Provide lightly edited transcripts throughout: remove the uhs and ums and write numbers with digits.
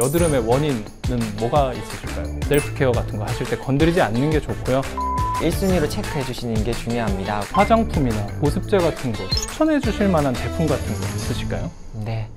여드름의 원인은 뭐가 있으실까요? 셀프케어 같은 거 하실 때 건드리지 않는 게 좋고요. 1순위로 체크해 주시는 게 중요합니다. 화장품이나 보습제 같은 거 추천해 주실 만한 제품 같은 거 있으실까요? 네.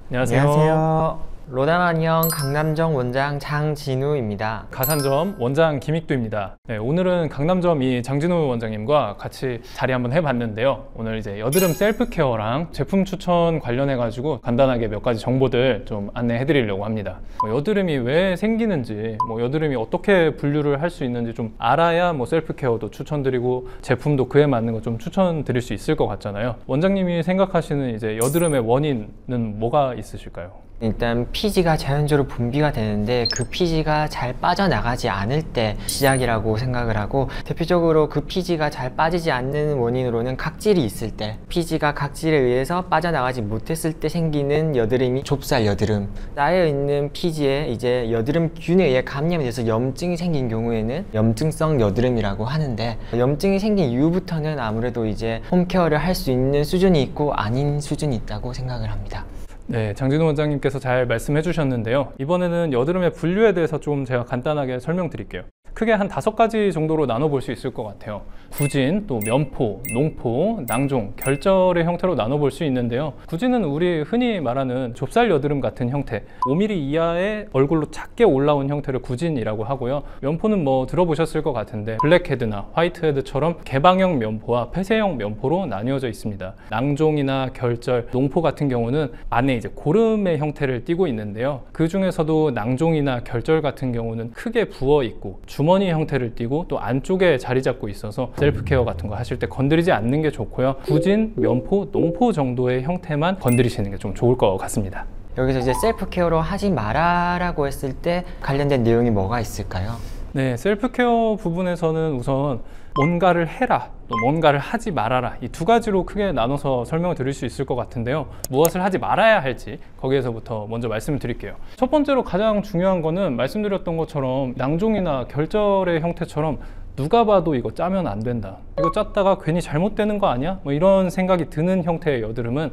안녕하세요. 로단원형 강남점 원장 장진우입니다. 가산점 원장 김익두입니다. 네, 오늘은 강남점 이 장진우 원장님과 같이 자리 한번 해봤는데요. 오늘 이제 여드름 셀프케어랑 제품 추천 관련해가지고 간단하게 몇 가지 정보들 좀 안내해 드리려고 합니다. 여드름이 왜 생기는지, 여드름이 어떻게 분류를 할 수 있는지 좀 알아야 셀프케어도 추천드리고 제품도 그에 맞는 거 좀 추천드릴 수 있을 것 같잖아요. 원장님이 생각하시는 이제 여드름의 원인은 뭐가 있으실까요? 일단 피지가 자연적으로 분비가 되는데 그 피지가 잘 빠져나가지 않을 때 시작이라고 생각을 하고, 대표적으로 그 피지가 잘 빠지지 않는 원인으로는 각질이 있을 때, 피지가 각질에 의해서 빠져나가지 못했을 때 생기는 여드름이 좁쌀 여드름, 쌓여 있는 피지에 이제 여드름균에 의해 감염이 돼서 염증이 생긴 경우에는 염증성 여드름이라고 하는데, 염증이 생긴 이후부터는 아무래도 이제 홈케어를 할 수 있는 수준이 있고 아닌 수준이 있다고 생각을 합니다. 네, 장진우 원장님께서 잘 말씀해 주셨는데요. 이번에는 여드름의 분류에 대해서 좀 제가 간단하게 설명드릴게요. 크게 한 5가지 정도로 나눠볼 수 있을 것 같아요. 구진, 또 면포, 농포, 낭종, 결절의 형태로 나눠볼 수 있는데요. 구진은 우리 흔히 말하는 좁쌀 여드름 같은 형태, 5mm 이하의 얼굴로 작게 올라온 형태를 구진이라고 하고요. 면포는 들어보셨을 것 같은데 블랙헤드나 화이트헤드처럼 개방형 면포와 폐쇄형 면포로 나뉘어져 있습니다. 낭종이나 결절, 농포 같은 경우는 안에 이제 고름의 형태를 띠고 있는데요. 그 중에서도 낭종이나 결절 같은 경우는 크게 부어 있고 주머니 형태를 띠고 또 안쪽에 자리 잡고 있어서 셀프케어 같은 거 하실 때 건드리지 않는 게 좋고요. 구진, 면포, 농포 정도의 형태만 건드리시는 게 좀 좋을 것 같습니다. 여기서 이제 셀프케어로 하지 마라라고 했을 때 관련된 내용이 뭐가 있을까요? 네, 셀프케어 부분에서는 우선 뭔가를 해라, 또 뭔가를 하지 말아라, 이 2가지로 크게 나눠서 설명을 드릴 수 있을 것 같은데요. 무엇을 하지 말아야 할지 거기에서부터 먼저 말씀을 드릴게요. 첫 번째로 가장 중요한 거는 말씀드렸던 것처럼 낭종이나 결절의 형태처럼 누가 봐도 이거 짜면 안 된다, 이거 짰다가 괜히 잘못되는 거 아니야? 이런 생각이 드는 형태의 여드름은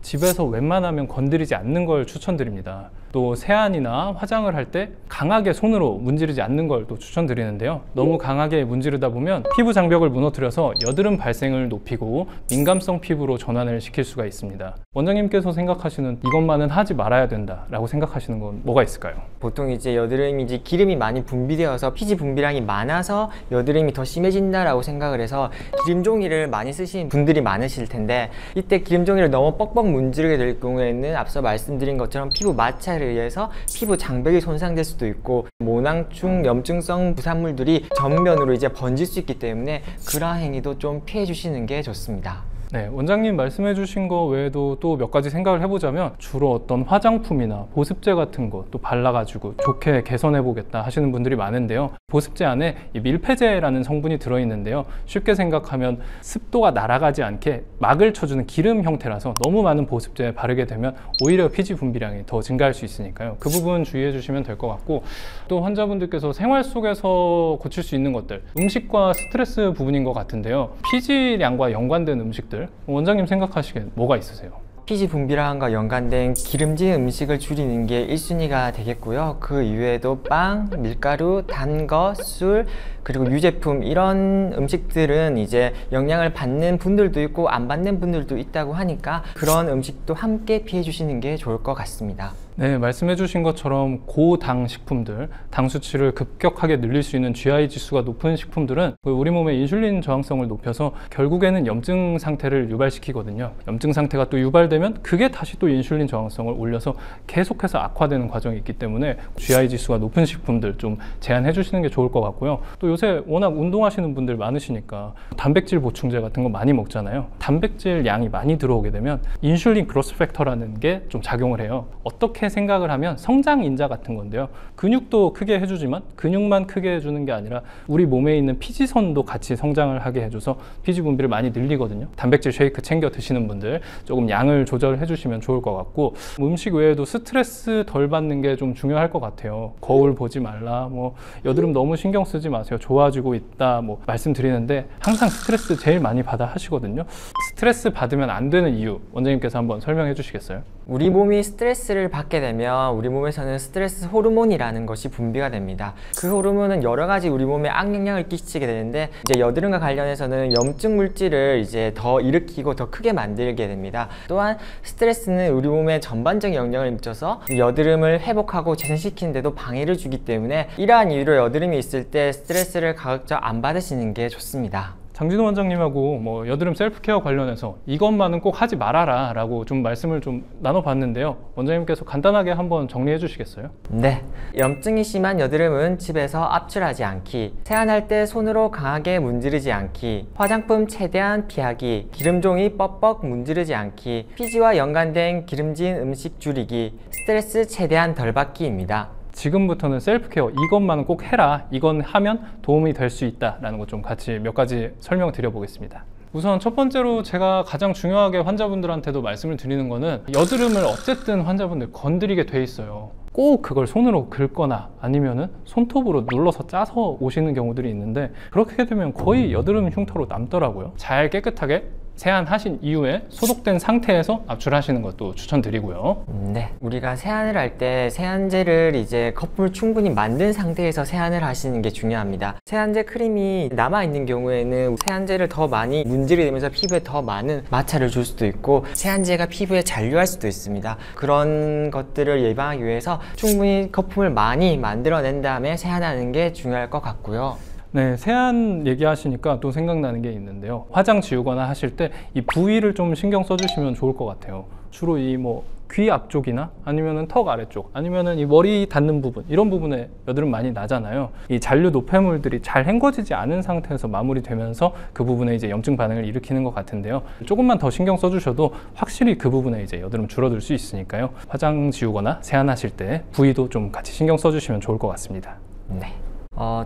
집에서 웬만하면 건드리지 않는 걸 추천드립니다. 또 세안이나 화장을 할 때 강하게 손으로 문지르지 않는 걸 또 추천드리는데요. 너무 강하게 문지르다 보면 피부 장벽을 무너뜨려서 여드름 발생을 높이고 민감성 피부로 전환을 시킬 수가 있습니다. 원장님께서 생각하시는 이것만은 하지 말아야 된다 라고 생각하시는 건 뭐가 있을까요? 보통 이제 여드름이 이제 기름이 많이 분비되어서 피지 분비량이 많아서 여드름이 더 심해진다라고 생각을 해서 기름종이를 많이 쓰시는 분들이 많으실 텐데, 이때 기름종이를 너무 뻑뻑 문지르게 될 경우에는 앞서 말씀드린 것처럼 피부 마찰에 의해서 피부 장벽이 손상될 수도 있고 모낭충, 염증성 부산물들이 전면으로 이제 번질 수 있기 때문에 그러한 행위도 좀 피해 주시는 게 좋습니다. 네, 원장님 말씀해 주신 거 외에도 또 몇 가지 생각을 해보자면, 주로 어떤 화장품이나 보습제 같은 거 또 발라가지고 좋게 개선해 보겠다 하시는 분들이 많은데요. 보습제 안에 이 밀폐제라는 성분이 들어있는데요. 쉽게 생각하면 습도가 날아가지 않게 막을 쳐주는 기름 형태라서 너무 많은 보습제 바르게 되면 오히려 피지 분비량이 더 증가할 수 있으니까요. 그 부분 주의해 주시면 될 것 같고, 또 환자분들께서 생활 속에서 고칠 수 있는 것들, 음식과 스트레스 부분인 것 같은데요. 피지량과 연관된 음식들, 원장님 생각하시기엔 뭐가 있으세요? 피지 분비량과 연관된 기름진 음식을 줄이는 게 1순위가 되겠고요. 그 이외에도 빵, 밀가루, 단 거, 술, 그리고 유제품, 이런 음식들은 이제 영향을 받는 분들도 있고 안 받는 분들도 있다고 하니까 그런 음식도 함께 피해 주시는 게 좋을 것 같습니다. 네, 말씀해 주신 것처럼 고당 식품들, 당 수치를 급격하게 늘릴 수 있는 GI 지수가 높은 식품들은 우리 몸의 인슐린 저항성을 높여서 결국에는 염증 상태를 유발시키거든요. 염증 상태가 또 유발되면 그게 다시 또 인슐린 저항성을 올려서 계속해서 악화되는 과정이 있기 때문에 GI 지수가 높은 식품들 좀 제한해 주시는 게 좋을 것 같고요. 또 요새 워낙 운동하시는 분들 많으시니까 단백질 보충제 같은 거 많이 먹잖아요. 단백질 양이 많이 들어오게 되면 인슐린 그로스 팩터라는 게 좀 작용을 해요. 어떻게 이렇게 생각을 하면 성장 인자 같은 건데요. 근육도 크게 해주지만 근육만 크게 해주는 게 아니라 우리 몸에 있는 피지선도 같이 성장을 하게 해줘서 피지 분비를 많이 늘리거든요. 단백질 쉐이크 챙겨 드시는 분들 조금 양을 조절해 주시면 좋을 것 같고, 음식 외에도 스트레스 덜 받는 게 좀 중요할 것 같아요. 거울 보지 말라, 뭐 여드름 너무 신경 쓰지 마세요, 좋아지고 있다 뭐 말씀드리는데 항상 스트레스 제일 많이 받아 하시거든요. 스트레스 받으면 안 되는 이유 원장님께서 한번 설명해 주시겠어요? 우리 몸이 스트레스를 받게 되면 우리 몸에서는 스트레스 호르몬이라는 것이 분비가 됩니다. 그 호르몬은 여러 가지 우리 몸에 악영향을 끼치게 되는데, 이제 여드름과 관련해서는 염증 물질을 이제 더 일으키고 더 크게 만들게 됩니다. 또한 스트레스는 우리 몸에 전반적인 영향을 미쳐서 여드름을 회복하고 재생시키는 데도 방해를 주기 때문에, 이러한 이유로 여드름이 있을 때 스트레스를 가급적 안 받으시는 게 좋습니다. 장진호 원장님하고 뭐 여드름 셀프케어 관련해서 이것만은 꼭 하지 말아라 라고 좀 말씀을 좀 나눠봤는데요. 원장님께서 간단하게 한번 정리해 주시겠어요? 네, 염증이 심한 여드름은 집에서 압출하지 않기, 세안할 때 손으로 강하게 문지르지 않기, 화장품 최대한 피하기, 기름종이 뻑뻑 문지르지 않기, 피지와 연관된 기름진 음식 줄이기, 스트레스 최대한 덜 받기입니다. 지금부터는 셀프케어 이것만은 꼭 해라, 이건 하면 도움이 될 수 있다 라는 것 좀 같이 몇 가지 설명드려 보겠습니다. 우선 첫 번째로 제가 가장 중요하게 환자분들한테도 말씀을 드리는 거는, 여드름을 어쨌든 환자분들 건드리게 돼 있어요. 꼭 그걸 손으로 긁거나 아니면은 손톱으로 눌러서 짜서 오시는 경우들이 있는데, 그렇게 되면 거의 여드름 흉터로 남더라고요. 잘 깨끗하게 세안하신 이후에 소독된 상태에서 압출하시는 것도 추천드리고요. 네, 우리가 세안을 할 때 세안제를 이제 거품을 충분히 만든 상태에서 세안을 하시는 게 중요합니다. 세안제 크림이 남아있는 경우에는 세안제를 더 많이 문지르면서 피부에 더 많은 마찰을 줄 수도 있고, 세안제가 피부에 잔류할 수도 있습니다. 그런 것들을 예방하기 위해서 충분히 거품을 많이 만들어낸 다음에 세안하는 게 중요할 것 같고요. 네, 세안 얘기하시니까 또 생각나는 게 있는데요. 화장 지우거나 하실 때 이 부위를 좀 신경 써주시면 좋을 것 같아요. 주로 이 뭐 귀 앞쪽이나 아니면은 턱 아래쪽, 아니면은 이 머리 닿는 부분, 이런 부분에 여드름 많이 나잖아요. 이 잔류 노폐물들이 잘 헹궈지지 않은 상태에서 마무리되면서 그 부분에 이제 염증 반응을 일으키는 것 같은데요. 조금만 더 신경 써주셔도 확실히 그 부분에 이제 여드름 줄어들 수 있으니까요. 화장 지우거나 세안하실 때 부위도 좀 같이 신경 써주시면 좋을 것 같습니다. 네.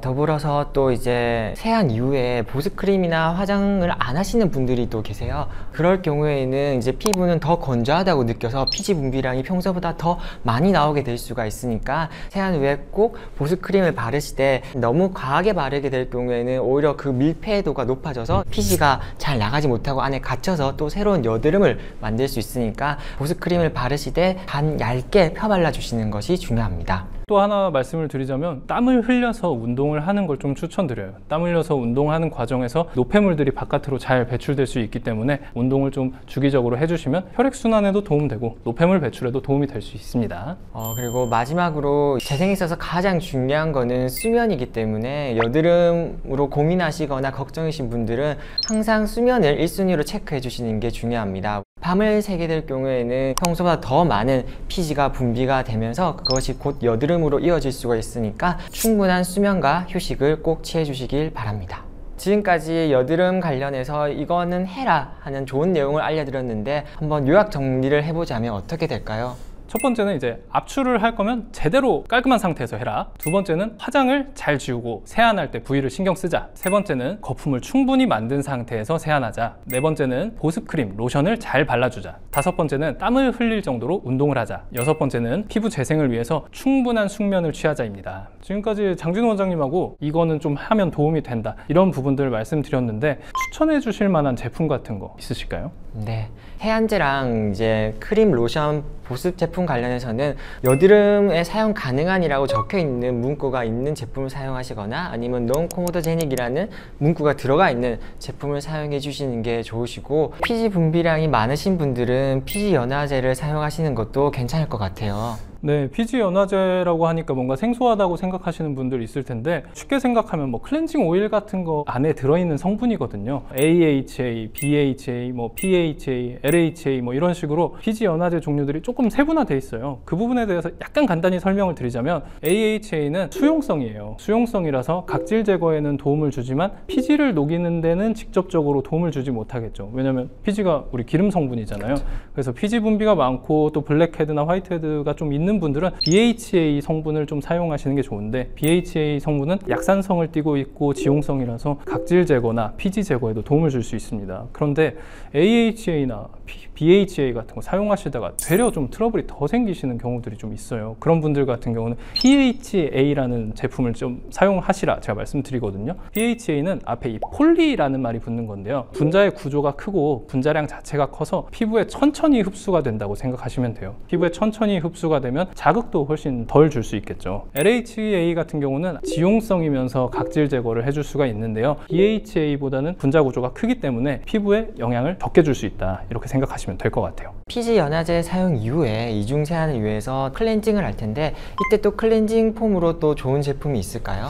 더불어서 또 이제 세안 이후에 보습크림이나 화장을 안 하시는 분들이 또 계세요. 그럴 경우에는 이제 피부는 더 건조하다고 느껴서 피지 분비량이 평소보다 더 많이 나오게 될 수가 있으니까, 세안 후에 꼭 보습크림을 바르실 때 너무 과하게 바르게 될 경우에는 오히려 그 밀폐도가 높아져서 피지가 잘 나가지 못하고 안에 갇혀서 또 새로운 여드름을 만들 수 있으니까, 보습크림을 바르실 때 간 얇게 펴발라 주시는 것이 중요합니다. 또 하나 말씀을 드리자면, 땀을 흘려서 운동을 하는 걸 좀 추천드려요. 땀 흘려서 운동하는 과정에서 노폐물들이 바깥으로 잘 배출될 수 있기 때문에 운동을 좀 주기적으로 해주시면 혈액순환에도 도움되고 노폐물 배출에도 도움이 될 수 있습니다. 그리고 마지막으로 재생에 있어서 가장 중요한 거는 수면이기 때문에, 여드름으로 고민하시거나 걱정이신 분들은 항상 수면을 1순위로 체크해 주시는 게 중요합니다. 밤을 새게 될 경우에는 평소보다 더 많은 피지가 분비가 되면서 그것이 곧 여드름으로 이어질 수가 있으니까 충분한 수면과 휴식을 꼭 취해 주시길 바랍니다. 지금까지 여드름 관련해서 이거는 해라 하는 좋은 내용을 알려드렸는데, 한번 요약 정리를 해보자면 어떻게 될까요? 첫 번째는 이제 압출을 할 거면 제대로 깔끔한 상태에서 해라. 두 번째는 화장을 잘 지우고 세안할 때 부위를 신경 쓰자. 세 번째는 거품을 충분히 만든 상태에서 세안하자. 네 번째는 보습크림, 로션을 잘 발라주자. 다섯 번째는 땀을 흘릴 정도로 운동을 하자. 여섯 번째는 피부 재생을 위해서 충분한 숙면을 취하자입니다. 지금까지 장진호 원장님하고 이거는 좀 하면 도움이 된다, 이런 부분들을 말씀드렸는데, 추천해 주실 만한 제품 같은 거 있으실까요? 네, 해안제랑 이제 크림, 로션, 보습 제품 관련해서는 여드름에 사용 가능한이라고 적혀 있는 문구가 있는 제품을 사용하시거나, 아니면 non comedogenic 문구가 들어가 있는 제품을 사용해 주시는 게 좋으시고, 피지 분비량이 많으신 분들은 피지 연화제를 사용하시는 것도 괜찮을 것 같아요. 네, 피지 연화제라고 하니까 뭔가 생소하다고 생각하시는 분들 있을 텐데, 쉽게 생각하면 뭐 클렌징 오일 같은 거 안에 들어있는 성분이거든요. AHA, BHA, 뭐 PHA, LHA 뭐 이런 식으로 피지 연화제 종류들이 조금 세분화돼 있어요. 그 부분에 대해서 약간 간단히 설명을 드리자면, AHA는 수용성이에요. 수용성이라서 각질 제거에는 도움을 주지만 피지를 녹이는 데는 직접적으로 도움을 주지 못하겠죠. 왜냐면 피지가 우리 기름 성분이잖아요. 그래서 피지 분비가 많고 또 블랙헤드나 화이트헤드가 좀 있는 않는 분들은 BHA 성분을 좀 사용하시는 게 좋은데, BHA 성분은 약산성을 띠고 있고 지용성이라서 각질 제거나 피지 제거에도 도움을 줄 수 있습니다. 그런데 AHA나 BHA 같은 거 사용하시다가 되려 좀 트러블이 더 생기시는 경우들이 좀 있어요. 그런 분들 같은 경우는 PHA라는 제품을 좀 사용하시라 제가 말씀드리거든요. PHA는 앞에 이 폴리라는 말이 붙는 건데요, 분자의 구조가 크고 분자량 자체가 커서 피부에 천천히 흡수가 된다고 생각하시면 돼요. 피부에 천천히 흡수가 되면 자극도 훨씬 덜 줄 수 있겠죠. LHA 같은 경우는 지용성이면서 각질 제거를 해줄 수가 있는데요, BHA보다는 분자 구조가 크기 때문에 피부에 영향을 적게 줄 수 있다, 이렇게 생각하시면 될 것 같아요. 피지 연화제 사용 이후에 이중 세안을 위해서 클렌징을 할 텐데, 이때 또 클렌징 폼으로 또 좋은 제품이 있을까요?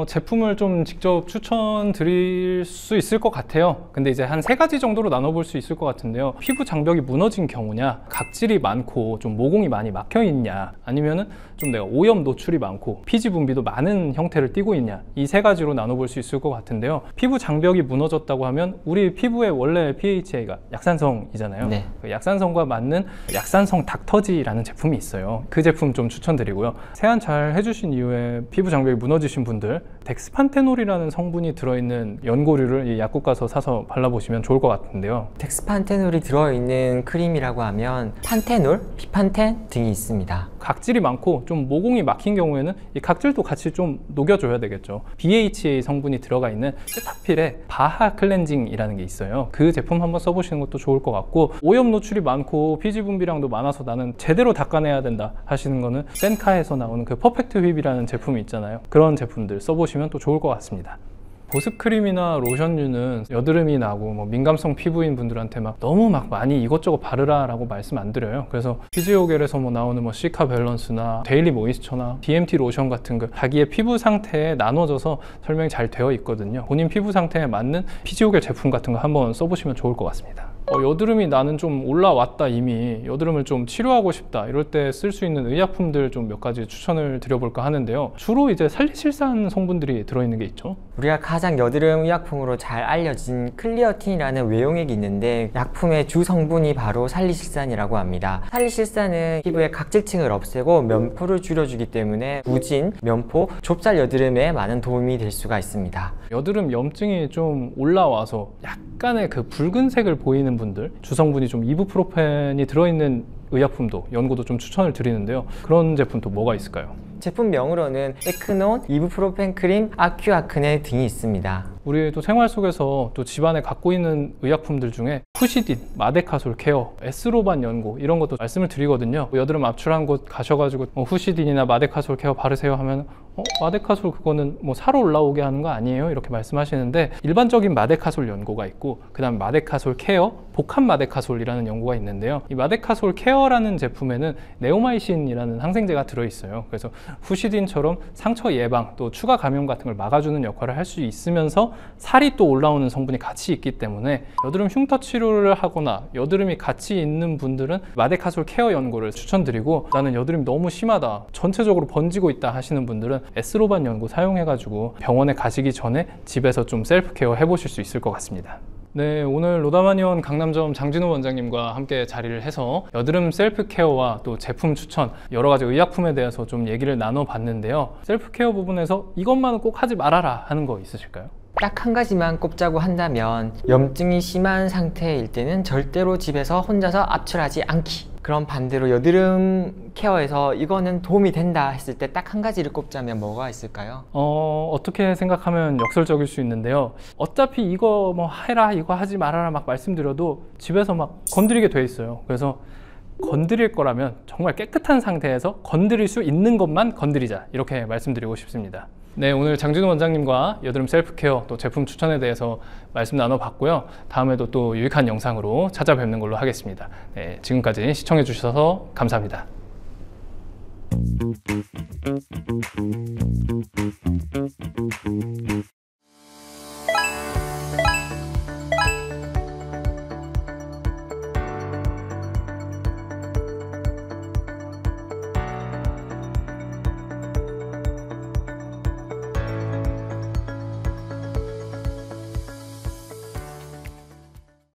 제품을 좀 직접 추천드릴 수 있을 것 같아요. 근데 이제 한 3가지 정도로 나눠볼 수 있을 것 같은데요, 피부 장벽이 무너진 경우냐, 각질이 많고 좀 모공이 많이 막혀 있냐, 아니면은 좀 내가 오염 노출이 많고 피지 분비도 많은 형태를 띠고 있냐, 이 3가지로 나눠볼 수 있을 것 같은데요, 피부 장벽이 무너졌다고 하면 우리 피부의 원래 PHA가 약산성이잖아요. 네. 그 약산성과 맞는 약산성 닥터지라는 제품이 있어요. 그 제품 좀 추천드리고요. 세안 잘 해주신 이후에 피부 장벽이 무너지신 분들, 덱스판테놀이라는 성분이 들어있는 연고류를 이 약국 가서 사서 발라보시면 좋을 것 같은데요. 덱스판테놀이 들어있는 크림이라고 하면 판테놀, 비판텐 등이 있습니다. 각질이 많고 좀 모공이 막힌 경우에는 이 각질도 같이 좀 녹여줘야 되겠죠. BHA 성분이 들어가 있는 세타필의 바하 클렌징이라는 게 있어요. 그 제품 한번 써보시는 것도 좋을 것 같고, 오염 노출이 많고 피지 분비량도 많아서 나는 제대로 닦아내야 된다 하시는 거는 센카에서 나오는 그 퍼펙트 휩이라는 제품이 있잖아요. 그런 제품들 써보시면 또 좋을 것 같습니다. 보습크림이나 로션류는 여드름이 나고 민감성 피부인 분들한테 너무 많이 이것저것 바르라 라고 말씀 안 드려요. 그래서 피지오겔에서 나오는 시카 밸런스나 데일리 모이스처나 DMT 로션 같은 거 자기의 피부 상태에 나눠져서 설명이 잘 되어 있거든요. 본인 피부 상태에 맞는 피지오겔 제품 같은 거 한번 써보시면 좋을 것 같습니다. 여드름이 나는 좀 올라왔다, 이미 여드름을 좀 치료하고 싶다, 이럴 때 쓸 수 있는 의약품들 좀 몇 가지 추천을 드려볼까 하는데요, 주로 이제 살리실산 성분들이 들어있는 게 있죠. 우리가 가장 여드름 의약품으로 잘 알려진 클리어틴이라는 외용액이 있는데, 약품의 주 성분이 바로 살리실산이라고 합니다. 살리실산은 피부의 각질층을 없애고 면포를 줄여주기 때문에 부진, 면포, 좁쌀 여드름에 많은 도움이 될 수가 있습니다. 여드름 염증이 좀 올라와서 약간의 그 붉은색을 보이는 분들, 주성분이 좀 이부프로펜이 들어있는 의약품도, 연고도 좀 추천을 드리는데요, 그런 제품도 뭐가 있을까요? 제품명으로는 에크논, 이부프로펜 크림, 아큐아크네 등이 있습니다. 우리 또 생활 속에서 또 집안에 갖고 있는 의약품들 중에 후시딘, 마데카솔 케어, 에스로반 연고 이런 것도 말씀을 드리거든요. 여드름 압출한 곳 가셔가지고 후시딘이나 마데카솔 케어 바르세요 하면 마데카솔 그거는 살아 올라오게 하는 거 아니에요? 이렇게 말씀하시는데, 일반적인 마데카솔 연고가 있고 그 다음 마데카솔 케어, 복합 마데카솔이라는 연고가 있는데요, 이 마데카솔 케어라는 제품에는 네오마이신이라는 항생제가 들어있어요. 그래서 후시딘처럼 상처 예방, 또 추가 감염 같은 걸 막아주는 역할을 할 수 있으면서 살이 또 올라오는 성분이 같이 있기 때문에 여드름 흉터 치료를 하거나 여드름이 같이 있는 분들은 마데카솔 케어 연고를 추천드리고, 나는 여드름이 너무 심하다, 전체적으로 번지고 있다 하시는 분들은 에스로반 연고 사용해가지고 병원에 가시기 전에 집에서 좀 셀프 케어 해보실 수 있을 것 같습니다. 네, 오늘 로다마니원 강남점 장진우 원장님과 함께 자리를 해서 여드름 셀프 케어와 또 제품 추천, 여러 가지 의약품에 대해서 좀 얘기를 나눠봤는데요, 셀프 케어 부분에서 이것만은 꼭 하지 말아라 하는 거 있으실까요? 딱 한 가지만 꼽자고 한다면, 염증이 심한 상태일 때는 절대로 집에서 혼자서 압출하지 않기. 그럼 반대로 여드름 케어에서 이거는 도움이 된다 했을 때 딱 한 가지를 꼽자면 뭐가 있을까요? 어떻게 생각하면 역설적일 수 있는데요, 어차피 이거 해라, 이거 하지 말아라 말씀드려도 집에서 건드리게 돼 있어요. 그래서 건드릴 거라면 정말 깨끗한 상태에서 건드릴 수 있는 것만 건드리자, 이렇게 말씀드리고 싶습니다. 네, 오늘 장진우 원장님과 여드름 셀프 케어 또 제품 추천에 대해서 말씀 나눠봤고요, 다음에도 또 유익한 영상으로 찾아뵙는 걸로 하겠습니다. 네, 지금까지 시청해 주셔서 감사합니다.